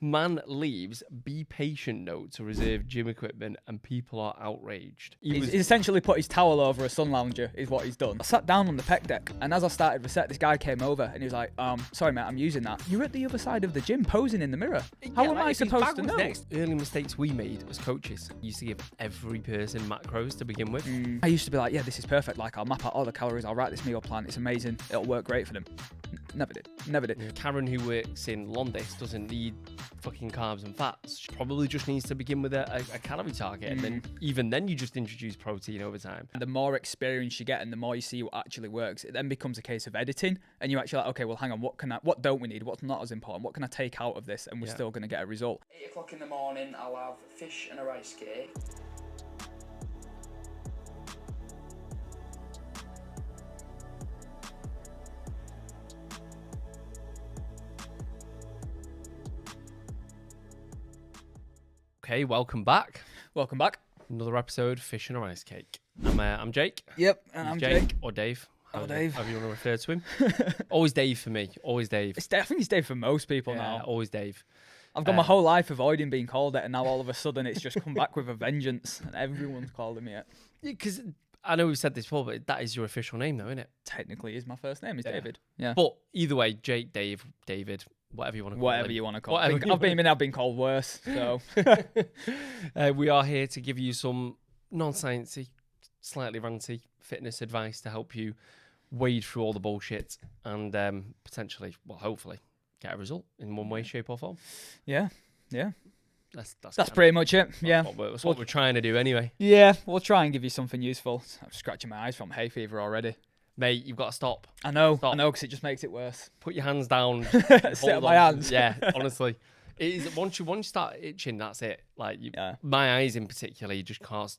Man leaves be patient note to reserve gym equipment and people are outraged. He's essentially put his towel over a sun lounger is what he's done. I sat down on the pec deck and as I started the set, this guy came over and he was like, sorry mate, I'm using that. You're at the other side of the gym posing in the mirror. How am I supposed to know? Early mistakes we made as coaches. We used to give every person macros to begin with. I used to be like, yeah, this is perfect. Like, I'll map out all the calories. I'll write this meal plan. It's amazing. It'll work great for them. Never did. Yeah. Karen, who works in Londis, doesn't need fucking carbs and fats. She probably just needs to begin with a calorie target. And then even then you just introduce protein over time. The more experience you get and the more you see what actually works, it then becomes a case of editing. And you're actually like, okay, well, hang on, what don't we need? What's not as important? What can I take out of this? And we're still going to get a result. 8 o'clock in the morning, I'll have fish and a rice cake. Okay, welcome back. Welcome back. Another episode, Fish and a Rice Cake. I'm Jake. Yep, and I'm Jake. Or Dave. Dave. However you want to refer to him. Always Dave for me. Always Dave. I think it's Dave for most people now. Always Dave. I've got my whole life avoiding being called it, and now all of a sudden it's just come back with a vengeance, and everyone's calling me it. Because I know we've said this before, but that is your official name, though, isn't it? Technically, is my first name is David. Yeah. But either way, Jake, Dave, David, whatever you want to call Whatever him. you want to call it. I've been called worse. So we are here to give you some non-sciencey, slightly ranty fitness advice to help you wade through all the bullshit and potentially, well, hopefully, get a result in one way, shape, or form. Yeah. That's of pretty much it. Yeah. That's what we're trying to do anyway. Yeah, we'll try and give you something useful. I'm scratching my eyes from hay fever already. Mate, you've got to stop. I know, Stop. because it just makes it worse. Put your hands down. Sit on my hands. Yeah, honestly. It is, once you start itching, that's it. Like, my eyes in particular, you just can't.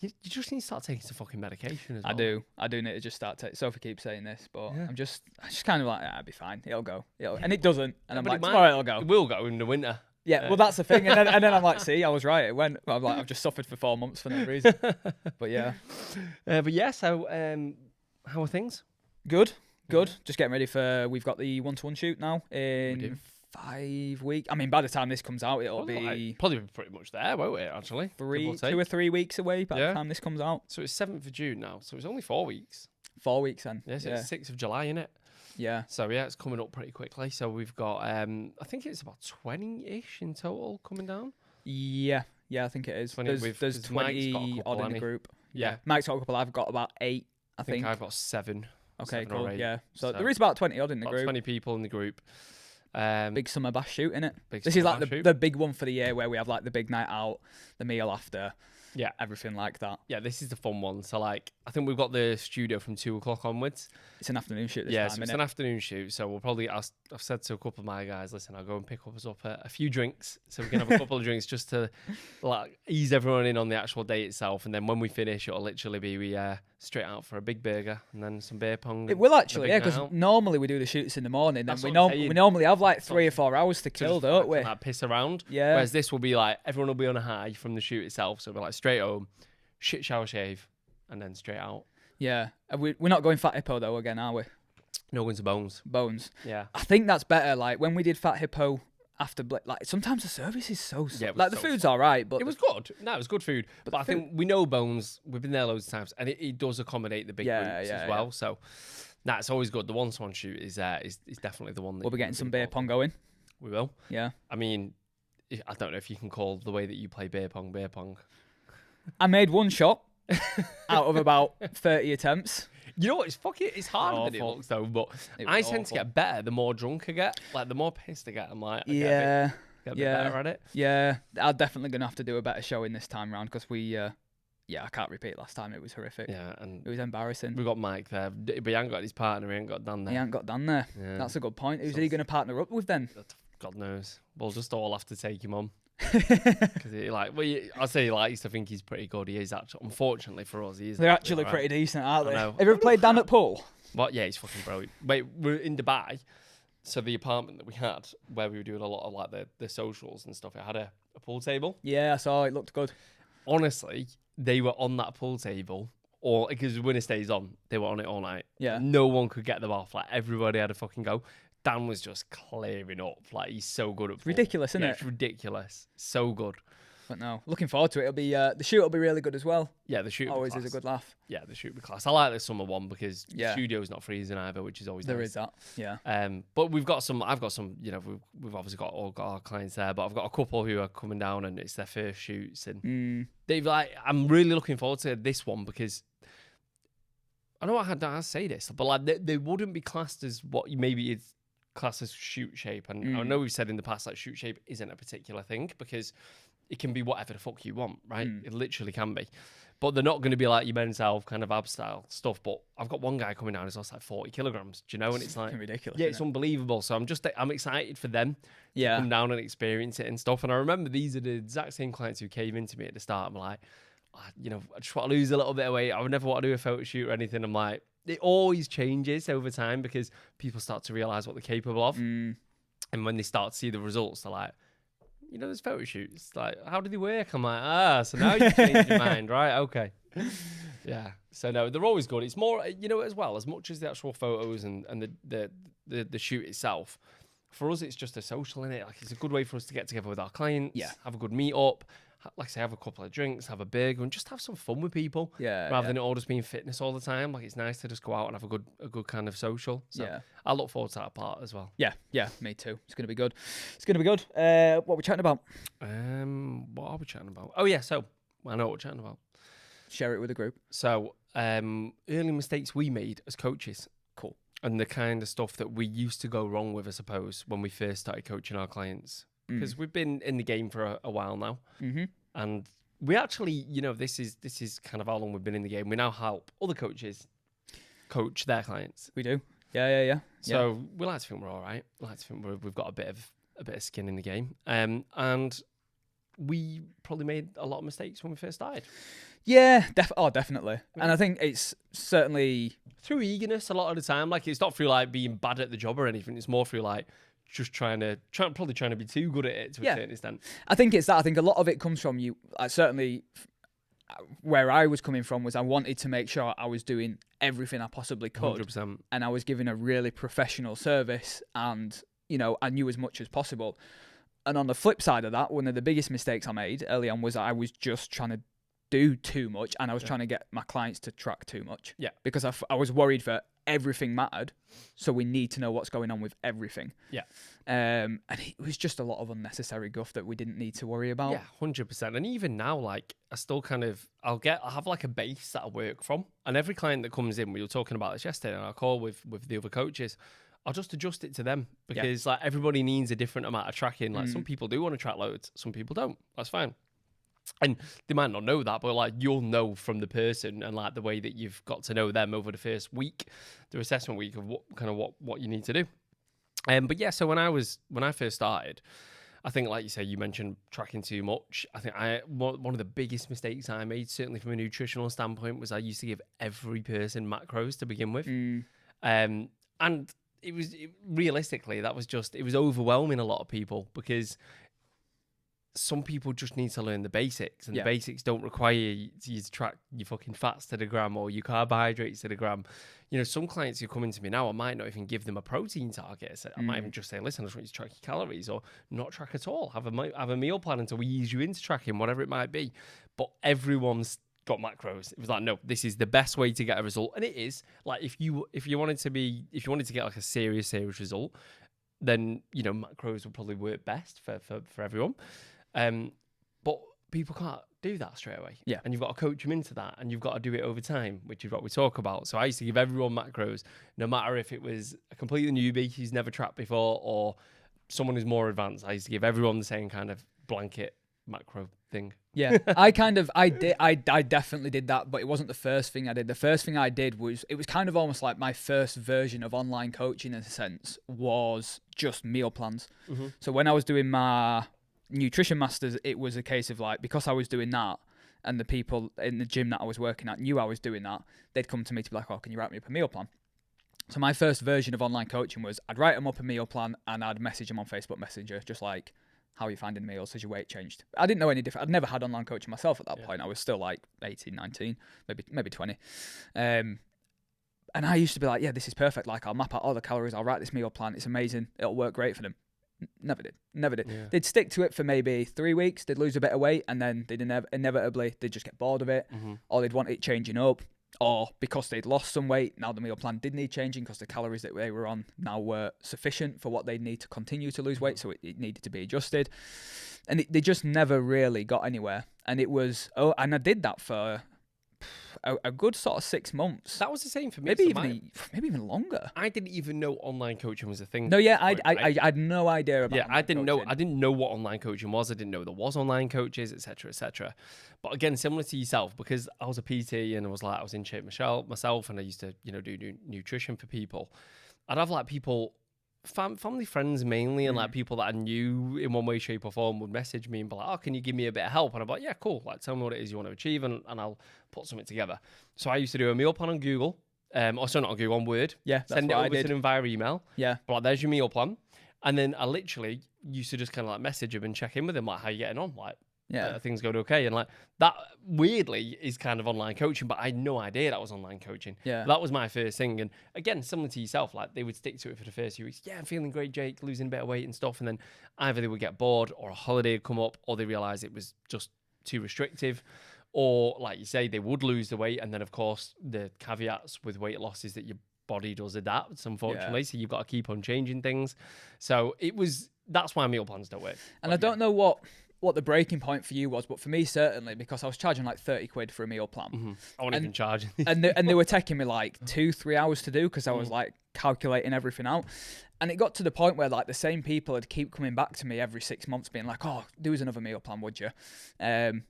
You just need to start taking some fucking medication as well. I do need to just start taking. Sophie keeps saying this, but I just kind of like, I'll be fine. It'll go. And it doesn't. And I'm like, tomorrow it'll go. It will go in the winter. Yeah, well, that's the thing. And then I'm like, see, I was right. It went. I'm like, I've just suffered for 4 months for no reason. But yeah. So how are things? Good. Just getting ready for. We've got the 1-to-1 shoot now in 5 weeks. I mean, by the time this comes out, it'll be probably pretty much there, won't it? Actually, 2 or 3 weeks away by the time this comes out. So it's 7th of June now. So it's only 4 weeks. 4 weeks then. Yes, it's 6th of July, isn't it? Yeah. So yeah, it's coming up pretty quickly. So we've got, I think it's about 20-ish in total coming down. Yeah, I think it is. 20, there's 20 odd in the group. Yeah. Mike's got a couple. I've got about 8. I think I've got 7. Okay, 7 cool. or 8. Yeah. So there is about 20 odd in the group. 20 people in the group. Big summer bash shoot, innit? This is like the big one for the year where we have like the big night out, the meal after. Yeah, everything like that. Yeah, this is the fun one. So like, I think we've got the studio from 2 o'clock onwards. It's an afternoon shoot this time, so it's an afternoon shoot. So we'll probably, I've said to a couple of my guys, listen, I'll go and pick us up a few drinks. So we can have a couple of drinks just to like ease everyone in on the actual day itself. And then when we finish, it'll literally be straight out for a big burger and then some beer pong. It will actually, yeah, because normally we do the shoots in the morning. And we normally have like 3 or 4 hours to kill, don't we? Like piss around. Yeah. Whereas this will be like, everyone will be on a high from the shoot itself. So we're like straight home, shit shower shave, and then straight out. Yeah. We're not going Fat Hippo though again, are we? No one's bones. Yeah. I think that's better. Like when we did Fat Hippo after, like sometimes the service is so like the food's all right, but it was good. No, it was good food. But I think we know Bones. We've been there loads of times, and it does accommodate the big groups as well. So that's always good. The 1-to-1 shoot is definitely the one that we'll be getting some beer pong going. We will. Yeah. I mean, I don't know if you can call the way that you play beer pong. I made 1 shot out of about 30 attempts. You know what? It's harder than it looks though. But I tend to get better the more drunk I get. Like the more pissed I get, I'm like, get a bit better at it. Yeah, I'm definitely gonna have to do a better showing this time round because we. I can't repeat last time. It was horrific. Yeah, and it was embarrassing. We got Mike there, but he ain't got his partner. He ain't got Dan there. He ain't got Dan there. Yeah. That's a good point. Who's he going to partner up with then? God knows. We'll just all have to take him on. Because I'll say he likes to think he's pretty good. He is actually, unfortunately for us, he is. They're actually pretty decent, aren't they? Have you ever played Dan at pool? What? Yeah, he's fucking brilliant. Wait, we're in Dubai. So the apartment that we had, where we were doing a lot of like the socials and stuff, it had a pool table. Yeah, I saw it. Looked good. Honestly, they were on that pool table, or because winner stays on, they were on it all night. Yeah. No one could get them off. Like everybody had a fucking go. Dan was just clearing up. Like, he's so good at It's ridiculous, isn't yeah, it? It's ridiculous. So good. But no, looking forward to it. It'll be the shoot will be really good as well. Yeah, the shoot Always is a good laugh. Yeah, the shoot will be class. I like the summer one because the Yeah. studio's not freezing either, which is always There nice. is that. Yeah. But I've got some, you know, we've obviously got our clients there, but I've got a couple who are coming down and it's their first shoots, and they've I'm really looking forward to this one because I know I had to say this, but like they wouldn't be classed as what maybe it's classed as shoot shape, and I know we've said in the past that shoot shape isn't a particular thing because it can be whatever the fuck you want, right? It literally can be. But they're not going to be like your men's health kind of ab style stuff. But I've got one guy coming down who's lost like 40 kilograms, do you know? And it's like ridiculous. Yeah, it's unbelievable. So I'm excited for them to come down and experience it and stuff. And I remember these are the exact same clients who came into me at the start. I'm like, you know, I just want to lose a little bit of weight. I would never want to do a photo shoot or anything. I'm like, it always changes over time because people start to realize what they're capable of. And when they start to see the results, they're like, you know, there's photo shoots. Like, how do they work? I'm like, so now you change your mind, right? Okay. Yeah. So no, they're always good. It's more, you know, as well, as much as the actual photos and the shoot itself. For us, it's just a social, innit? Like, it's a good way for us to get together with our clients. Yeah. Have a good meet up. Like I say, have a couple of drinks, have a burger, and just have some fun with people. Yeah. Rather than it all just being fitness all the time. Like, it's nice to just go out and have a good kind of social. So I look forward to that part as well. Yeah, me too. It's gonna be good. What are we chatting about? What are we chatting about? Oh yeah, so I know what we're chatting about. Share it with the group. So early mistakes we made as coaches. Cool. And the kind of stuff that we used to go wrong with, I suppose, when we first started coaching our clients. Because we've been in the game for a while now. And we actually, you know, this is kind of how long we've been in the game. We now help other coaches coach their clients. We do. Yeah. So we like to think we're all right. We like to think we've got a bit of skin in the game. And we probably made a lot of mistakes when we first started. Yeah, definitely. And I think it's certainly through eagerness a lot of the time. Like, it's not through like being bad at the job or anything. It's more through like just probably trying to be too good at it to a certain extent. I think it's that. I think a lot of it comes from you. Certainly, where I was coming from was I wanted to make sure I was doing everything I possibly could, 100%. and I was giving a really professional service, and you know, I knew as much as possible. And on the flip side of that, one of the biggest mistakes I made early on was I was just trying to do too much, and I was trying to get my clients to track too much. Yeah. Because I was worried that everything mattered, so we need to know what's going on with everything. Yeah. And it was just a lot of unnecessary guff that we didn't need to worry about. Yeah, 100%. And even now, like, I still kind of, I'll have like a base that I work from, and every client that comes in, we were talking about this yesterday on our call with the other coaches, I'll just adjust it to them because like everybody needs a different amount of tracking. Like some people do want to track loads, some people don't. That's fine. And they might not know that, but like you'll know from the person and like the way that you've got to know them over the first week, the assessment week of what you need to do. But yeah, so when I first started, I think like you say, you mentioned tracking too much. I think one of the biggest mistakes I made, certainly from a nutritional standpoint, was I used to give every person macros to begin with. And realistically, that was it was overwhelming a lot of people because some people just need to learn the basics, and the basics don't require you to track your fucking fats to the gram or your carbohydrates to the gram. You know, some clients who come into me now, I might not even give them a protein target. So I might even just say, listen, I just want you to track your calories, or not track at all. Have a meal plan until we ease you into tracking, whatever it might be. But everyone's got macros. It was like, no, this is the best way to get a result, and it is. Like, if you wanted to get like a serious result, then you know macros would probably work best for everyone. But people can't do that straight away. Yeah. And you've got to coach them into that, and you've got to do it over time, which is what we talk about. So I used to give everyone macros, no matter if it was a completely newbie who's never tracked before or someone who's more advanced. I used to give everyone the same kind of blanket macro thing. Yeah, I definitely did that, but it wasn't the first thing I did. The first thing I did was, it was kind of almost like my first version of online coaching in a sense, was just meal plans. So when I was doing my nutrition masters, it was a case of like, because I was doing that and the people in the gym that I was working at knew I was doing that, they'd come to me to be like, oh, can you write me up a meal plan? So my first version of online coaching was I'd write them up a meal plan and I'd message them on Facebook Messenger, just like, how are you finding the meals? Has your weight changed? I didn't know any different. I'd never had online coaching myself at that point. I was still like 18, 19, maybe 20. And I used to be like, yeah, this is perfect. Like, I'll map out all the calories. I'll write this meal plan. It's amazing. It'll work great for them. Never did. Yeah. They'd stick to it for maybe 3 weeks. They'd lose a bit of weight, and then they'd inevitably they'd just get bored of it, or they'd want it changing up, or because they'd lost some weight, now the meal plan did need changing because the calories that they were on now were sufficient for what they'd need to continue to lose weight, so it needed to be adjusted. And they just never really got anywhere. And it was, and I did that for a good sort of 6 months. That was the same for me. Maybe even longer. I didn't even know online coaching was a thing. No, yeah, I had no idea about. Yeah, I didn't know what online coaching was. I didn't know there was online coaches, etc., etc. But again, similar to yourself, because I was a PT and I was in shape myself, and I used to do nutrition for people. I'd have like people, family friends mainly, and like people that I knew in one way, shape, or form would message me and be like, "Oh, can you give me a bit of help?" And I'm like, "Yeah, cool. Like, tell me what it is you want to achieve, and I'll put something together." So I used to do a meal plan on Google, or sorry, not on Google, on Word. Yeah, that's send it what over to them via email. Yeah, but like, there's your meal plan, and then I literally used to just kind of like message him and check in with him, like, "How you getting on? Like, things going okay?" And like that weirdly is kind of online coaching, but I had no idea that was online coaching. Yeah, that was my first thing. And again, similar to yourself, like they would stick to it for the first few weeks. Yeah, I'm feeling great, Jake, losing a bit of weight and stuff. And then either they would get bored, or a holiday would come up, or they realize it was just too restrictive, or like you say, they would lose the weight. And then of course the caveats with weight loss is that your body does adapt, unfortunately. So you've got to keep on changing things. So that's why meal plans don't work. And I don't know what the breaking point for you was, but for me certainly, because I was charging like 30 quid for a meal plan. I wasn't even charging. and they were taking me like 2-3 hours to do, because I was like calculating everything out. And it got to the point where like the same people would keep coming back to me every 6 months being like, "Oh, do us another meal plan, would you?" And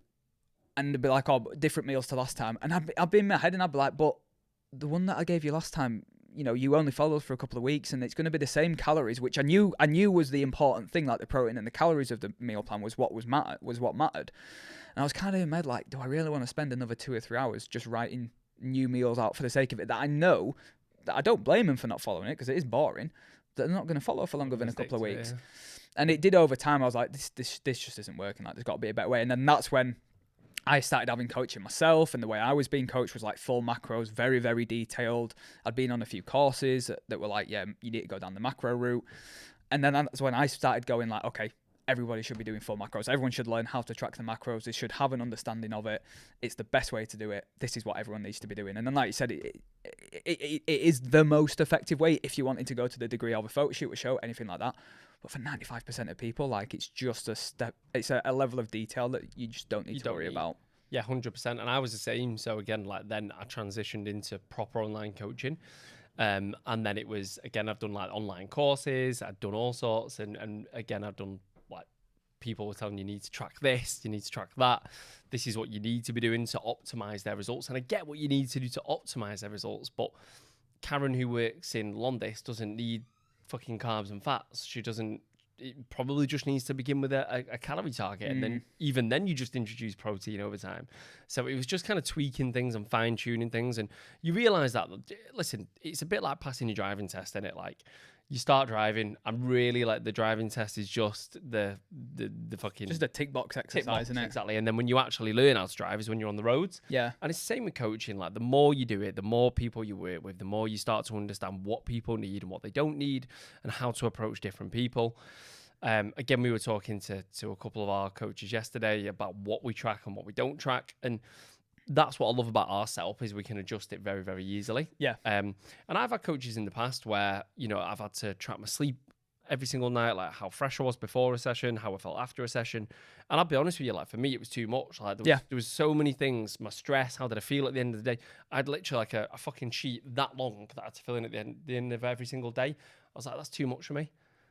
they'd be like, "Oh, different meals to last time." And I'd be in my head and I'd be like, "But the one that I gave you last time, you only followed for a couple of weeks, and it's going to be the same calories," which I knew was the important thing. Like the protein and the calories of the meal plan was what mattered. And I was kind of in my head like, do I really want to spend another 2 or 3 hours just writing new meals out for the sake of it? That I know that I don't blame them for not following it, because it is boring. That they're not going to follow for longer than a couple of weeks. Yeah. And it did over time. I was like, this just isn't working. Like, there's got to be a better way. And then that's when I started having coaching myself, and the way I was being coached was like full macros, very, very detailed. I'd been on a few courses that were like, yeah, you need to go down the macro route. And then that's when I started going like, okay, everybody should be doing full macros. Everyone should learn how to track the macros. They should have an understanding of it. It's the best way to do it. This is what everyone needs to be doing. And then like you said, it is the most effective way if you wanted to go to the degree of a photo shoot, a show, anything like that. But for 95% of people, like, it's just a step. It's a level of detail that you just don't need to worry about. Yeah, 100%. And I was the same. So again, like then I transitioned into proper online coaching. And then it was, again, I've done like online courses. I've done all sorts. And again, I've done like, people were telling you need to track this, you need to track that. This is what you need to be doing to optimize their results. And I get what you need to do to optimize their results. But Karen, who works in Londis, doesn't need fucking carbs and fats. It probably just needs to begin with a calorie target, and then even then you just introduce protein over time. So it was just kind of tweaking things and fine tuning things, and you realize that, listen, it's a bit like passing your driving test, isn't it? Like, you start driving, and really like the driving test is just the fucking just a tick box exercise, isn't it? Exactly. And then when you actually learn how to drive is when you're on the roads. Yeah. And it's the same with coaching. Like, the more you do it, the more people you work with, the more you start to understand what people need and what they don't need, and how to approach different people. Again, we were talking to a couple of our coaches yesterday about what we track and what we don't track, and that's what I love about our setup, is we can adjust it very, very easily. Yeah. And I've had coaches in the past where, I've had to track my sleep every single night, like how fresh I was before a session, how I felt after a session. And I'll be honest with you, like, for me, it was too much. Like, there was so many things, my stress, how did I feel at the end of the day? I'd literally like a fucking sheet that long that I had to fill in at the end of every single day. I was like, that's too much for me.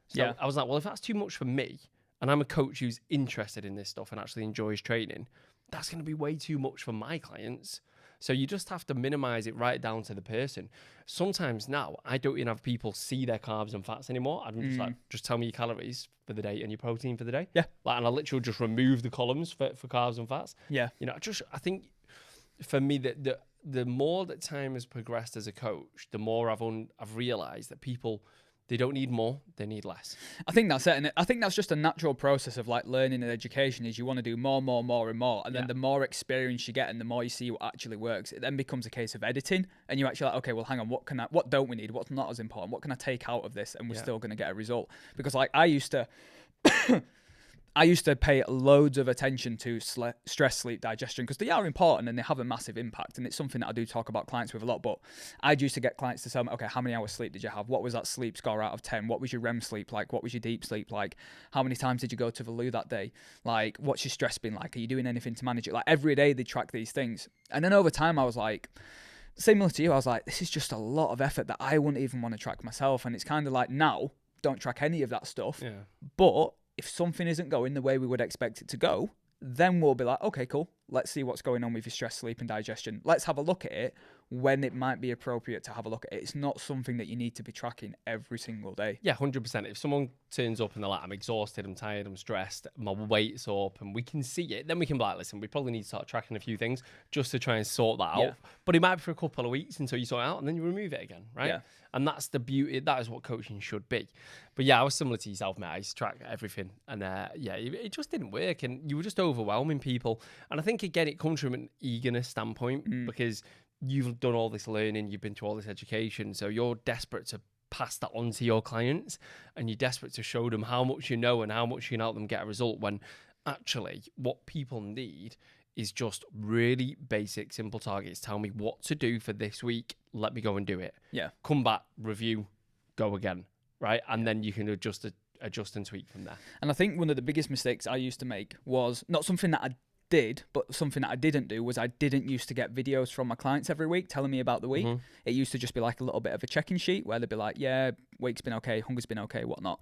So I was like, well, if that's too much for me, and I'm a coach who's interested in this stuff and actually enjoys training, that's going to be way too much for my clients. So you just have to minimize it right down to the person. Sometimes now, I don't even have people see their carbs and fats anymore. I'm just like, just tell me your calories for the day and your protein for the day. Yeah. Like, and I literally just remove the columns for carbs and fats. Yeah. I think for me, the more that time has progressed as a coach, the more I've realized that people They don't need more, they need less. I think that's it. And I think that's just a natural process of like learning and education is you want to do more. And then the more experience you get and the more you see what actually works, it then becomes a case of editing. And you're actually like, okay, well, hang on, what don't we need? What's not as important? What can I take out of this? And we're still going to get a result. Because like I used to pay loads of attention to stress, sleep, digestion, because they are important and they have a massive impact. And it's something that I do talk about clients with a lot. But I used to get clients to tell me, okay, how many hours sleep did you have? What was that sleep score out of 10? What was your REM sleep like? What was your deep sleep like? How many times did you go to the loo that day? Like, what's your stress been like? Are you doing anything to manage it? Like, every day they track these things. And then over time, I was like, similar to you, I was like, this is just a lot of effort that I wouldn't even want to track myself. And it's kind of like, now, don't track any of that stuff. Yeah. But if something isn't going the way we would expect it to go, then we'll be like, okay, cool. Let's see what's going on with your stress, sleep, and digestion. Let's have a look at it when it might be appropriate to have a look at it. It's not something that you need to be tracking every single day. Yeah, 100%. If someone turns up and they're like, I'm exhausted, I'm tired, I'm stressed, my weight's up, and we can see it, then we can be like, listen, we probably need to start tracking a few things just to try and sort that out. But it might be for a couple of weeks until you sort it out, and then you remove it again, right? Yeah. And that's the beauty. That is what coaching should be. But yeah, I was similar to yourself, mate. I used to track everything. And it just didn't work. And you were just overwhelming people. And I think, again, it comes from an eagerness standpoint because you've done all this learning, you've been to all this education. So you're desperate to pass that on to your clients. And you're desperate to show them how much you know and how much you can help them get a result, when actually what people need is just really basic, simple targets. Tell me what to do for this week. Let me go and do it. Yeah. Come back, review, go again, right? And then you can adjust and tweak from there. And I think one of the biggest mistakes I used to make was not something that I did, but something that I didn't do was I didn't used to get videos from my clients every week telling me about the week. It used to just be like a little bit of a check-in sheet where they'd be like, yeah, week's been okay, hunger's been okay, whatnot.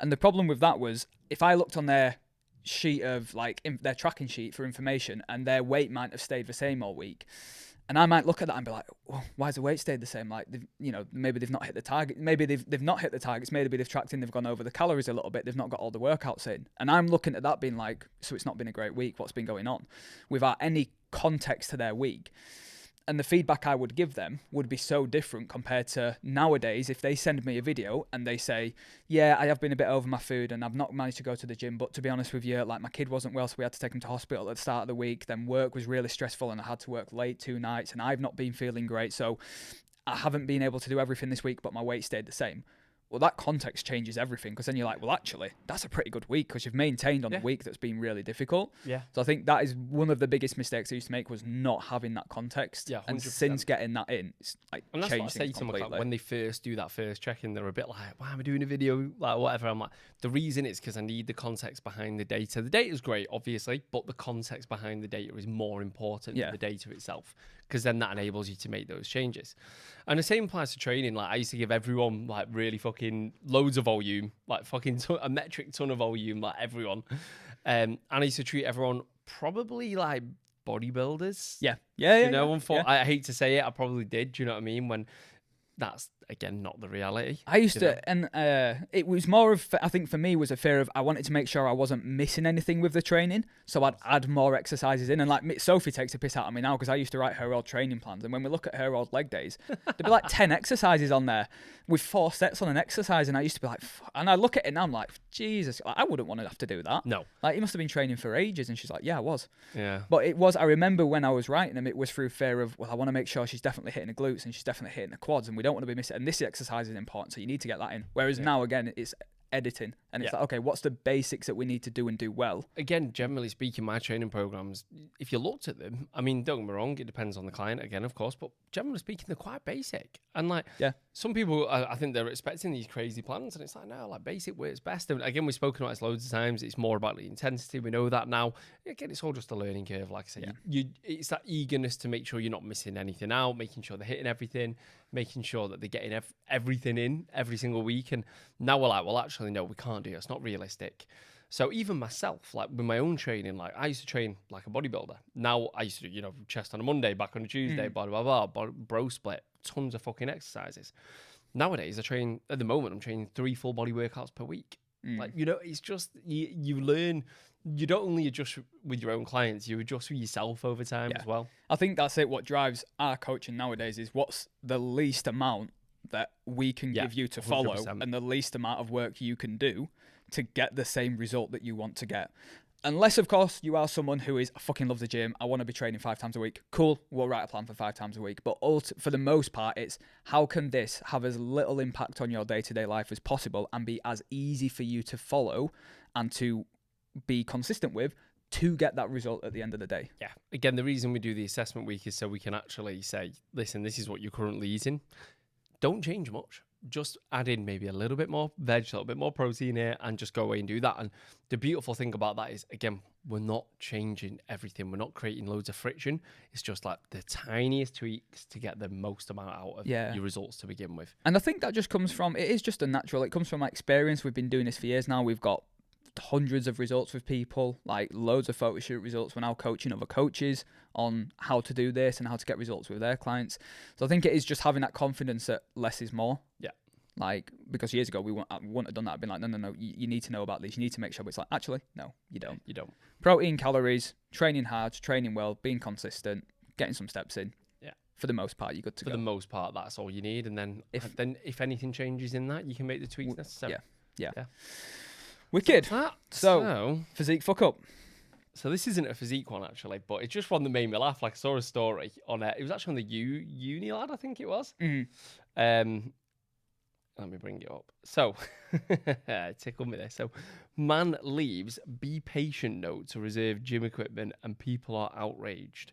And the problem with that was if I looked on their sheet of like their tracking sheet for information and their weight might have stayed the same all week, and I might look at that and be like, well, why has the weight stayed the same? Like, maybe they've not hit the target. Maybe they've not hit the targets. Maybe they've tracked in, they've gone over the calories a little bit. They've not got all the workouts in. And I'm looking at that being like, so it's not been a great week. What's been going on? Without any context to their week. And the feedback I would give them would be so different compared to nowadays. If they send me a video and they say, yeah, I have been a bit over my food and I've not managed to go to the gym, but to be honest with you, like my kid wasn't well, so we had to take him to hospital at the start of the week. Then work was really stressful and I had to work late 2 nights and I've not been feeling great. So I haven't been able to do everything this week, but my weight stayed the same. Well, that context changes everything, because then you're like, well, actually, that's a pretty good week because you've maintained on the week that's been really difficult. Yeah. So I think that is one of the biggest mistakes I used to make, was not having that context. Yeah, 100%. And since getting that in, it's like and that's changed what I say to them, like, when they first do that first check-in, they're a bit like, why am I doing a video? Like, whatever. I'm like, the reason is because I need the context behind the data. The data is great, obviously, but the context behind the data is more important than the data itself, because then that enables you to make those changes. And the same applies to training. Like, I used to give everyone like really fucking loads of volume, like fucking a metric ton of volume, like everyone. And I used to treat everyone probably like bodybuilders. Yeah. I hate to say it, I probably did. Do you know what I mean? When that's, again, not the reality. I used to, and it was more of, I think for me, was a fear of, I wanted to make sure I wasn't missing anything with the training, so I'd add more exercises in. And like Sophie takes a piss out of me now, because I used to write her old training plans, and when we look at her old leg days, there'd be like 10 exercises on there with 4 sets on an exercise, and I used to be like, and I look at it now, I'm like, Jesus, I wouldn't want to have to do that. No. Like, you must have been training for ages. And she's like, yeah, I was. Yeah. But it was, I remember when I was writing them, it was through fear of, well, I want to make sure she's definitely hitting the glutes and she's definitely hitting the quads, and we don't want to be missing, and this exercise is important, so you need to get that in. Whereas now, again, it's editing, and it's like, okay, what's the basics that we need to do and do well? Again, generally speaking, my training programs, if you looked at them, I mean, don't get me wrong, it depends on the client, again, of course, but generally speaking, they're quite basic. And like, some people, I think they're expecting these crazy plans, and it's like, no, like, basic works best. And again, we've spoken about this loads of times. It's more about the intensity. We know that now. Again, it's all just a learning curve. Like I said, it's that eagerness to make sure you're not missing anything out, making sure they're hitting everything, making sure that they're getting everything in every single week. And now we're like, well, actually, no, we can't do it. It's not realistic. So even myself, like with my own training, like I used to train like a bodybuilder. Now I used to do, chest on a Monday, back on a Tuesday, blah, blah, blah, bro split, tons of fucking exercises. Nowadays, at the moment, I'm training 3 full body workouts per week. Like, it's just, you learn, you don't only adjust with your own clients, you adjust with yourself over time as well. I think that's it. What drives our coaching nowadays is what's the least amount that we can give you to follow 100%. and the least amount of work you can do to get the same result that you want to get. Unless, of course, you are someone who is, I fucking love the gym, I want to be training 5 times a week. Cool, we'll write a plan for 5 times a week. But for the most part, it's how can this have as little impact on your day-to-day life as possible and be as easy for you to follow and to be consistent with to get that result at the end of the day. Yeah. Again, the reason we do the assessment week is so we can actually say, listen, this is what you're currently eating. Don't change much. Just add in maybe a little bit more veg, a little bit more protein here, and just go away and do that. And the beautiful thing about that is, again, we're not changing everything. We're not creating loads of friction. It's just like the tiniest tweaks to get the most amount out of your results to begin with. And I think that just comes from, it is just a natural, it comes from my experience. We've been doing this for years now. We've got hundreds of results with people, like loads of photo shoot results. We're now coaching other coaches on how to do this and how to get results with their clients. So I think it is just having that confidence that less is more. Yeah. Like, because years ago, we wouldn't have done that. I've been like, no, you need to know about this. You need to make sure. But it's like, actually, no, you don't. You don't. Protein, calories, training hard, training well, being consistent, getting some steps in. Yeah. For the most part, you're good to go. For the most part, that's all you need. And then if anything changes in that, you can make the tweaks necessary. Yeah. Wicked. So, physique fuck up. So this isn't a physique one, actually, but it's just one that made me laugh. Like, I saw a story on it. It was actually on the uni lad, I think it was. Mm-hmm. Let me bring it up. So, tickle me there. So, man leaves be patient note to reserve gym equipment and people are outraged.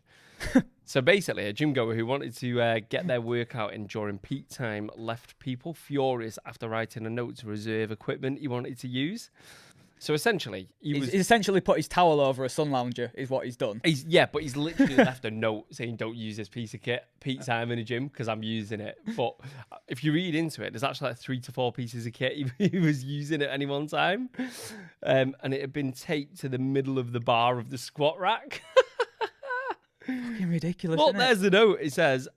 So basically, a gym goer who wanted to get their workout in during peak time left people furious after writing a note to reserve equipment he wanted to use. So essentially, he's essentially put his towel over a sun lounger is what he's done. But he's literally left a note saying, don't use this piece of kit peak time in a gym because I'm using it. But if you read into it, there's actually like 3 to 4 pieces of kit he was using at any one time. And it had been taped to the middle of the bar of the squat rack. Fucking ridiculous. Well, there's the note. It says,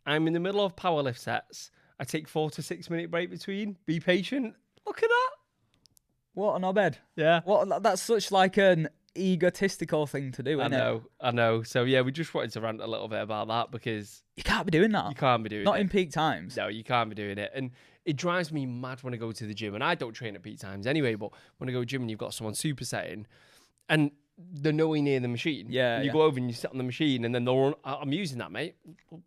I'm in the middle of powerlift sets. I take 4 to 6 minute break between. Be patient. Look at that. What an obed. Yeah. That's such like an egotistical thing to do, isn't it? I know. So yeah, we just wanted to rant a little bit about that because you can't be doing that. You can't be doing it. Not in peak times. No, you can't be doing it. And it drives me mad when I go to the gym. And I don't train at peak times anyway, but when I go to the gym and you've got someone supersetting and they're nowhere near the machine. Yeah. You go over and you sit on the machine and then they're on, I'm using that, mate.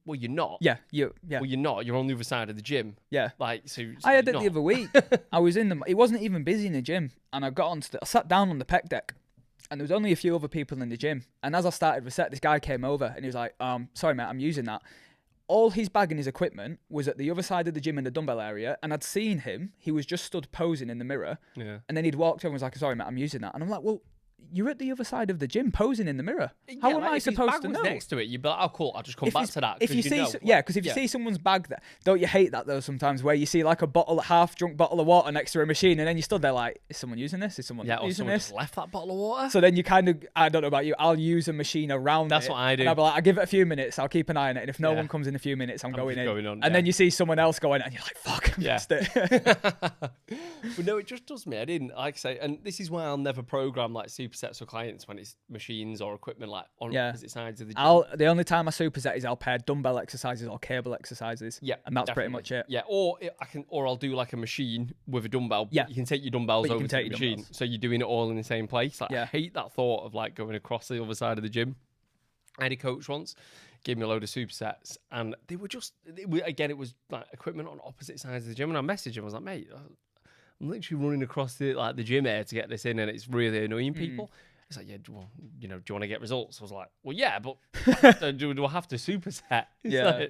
Well, you're not. Yeah. Well, you're not. You're on the other side of the gym. Yeah. Like, so I had it the other week. I was in it wasn't even busy in the gym. And I I sat down on the pec deck and there was only a few other people in the gym. And as I started the set, this guy came over and he was like, sorry, mate, I'm using that. All his bag and his equipment was at the other side of the gym in the dumbbell area. And I'd seen him. He was just stood posing in the mirror. Yeah. And then he'd walked over and was like, sorry, mate, I'm using that. And I'm like, well, you're at the other side of the gym posing in the mirror. How am I supposed to know? Next to it, you'd be like, oh, cool, I'll just come back to that. If you see, because if you see someone's bag there, don't you hate that though sometimes where you see like a half-drunk bottle of water next to a machine and then you stood there like, is someone using this? Is someone using this? Just left that bottle of water. So then you kind of, I don't know about you, I'll use a machine around That's it. what I do. And I'll be like, I'll give it a few minutes, I'll keep an eye on it. And if no one comes in a few minutes, I'm going in. And then you see someone else going and you're like, fuck, I missed it. But no, it just does me. I didn't, like I say, and this is why I'll never program like supersets for clients when it's machines or equipment like on opposite sides of the gym. The only time I superset is I'll pair dumbbell exercises or cable exercises. Yeah, and that's pretty much it. Yeah, or I'll do like a machine with a dumbbell. Yeah, you can take your dumbbells over to the machine, so you're doing it all in the same place. Like, I hate that thought of like going across the other side of the gym. I had a coach once, gave me a load of supersets, and it was like equipment on opposite sides of the gym, and I messaged him. I was like, mate, I'm literally running across the gym here to get this in, and it's really annoying people. It's like, yeah, well, do you want to get results? I was like, well, yeah, but do I have to superset? Yeah.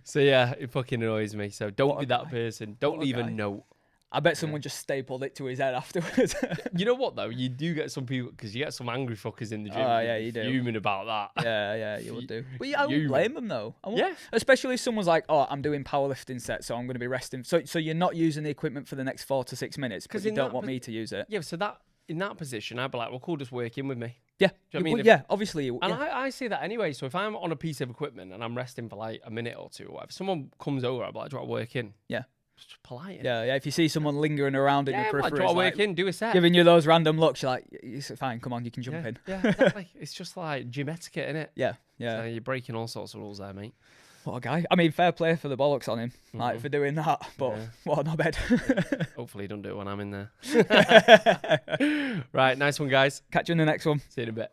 So yeah, it fucking annoys me. So don't be that person. Don't leave a note. I bet someone just stapled it to his head afterwards. You know what though? You do get some people because you get some angry fuckers in the gym. Oh yeah, you do. Fuming about that. Yeah, you would do. But I wouldn't blame them though. Yeah. Especially if someone's like, oh, I'm doing powerlifting sets, so I'm going to be resting. So you're not using the equipment for the next 4 to 6 minutes because you don't want me to use it. Yeah. So in that position, I'd be like, well, cool, just work in with me. Yeah. Do you know what I mean? Yeah, obviously. And I say that anyway. So if I'm on a piece of equipment and I'm resting for like a minute or two, or whatever, someone comes over, I'd be like, do you want to work in? Yeah. Just polite. Yeah. If you see someone lingering around in your periphery, do you want to work in? Do a set. Giving you those random looks, you're like, it's fine, come on, you can jump in. Yeah, exactly. It's just like gym etiquette, innit? Yeah. So you're breaking all sorts of rules there, mate. What a guy. I mean, fair play for the bollocks on him, like for doing that. But what a knobhead. Hopefully, he don't do it when I'm in there. Right, nice one, guys. Catch you in the next one. See you in a bit.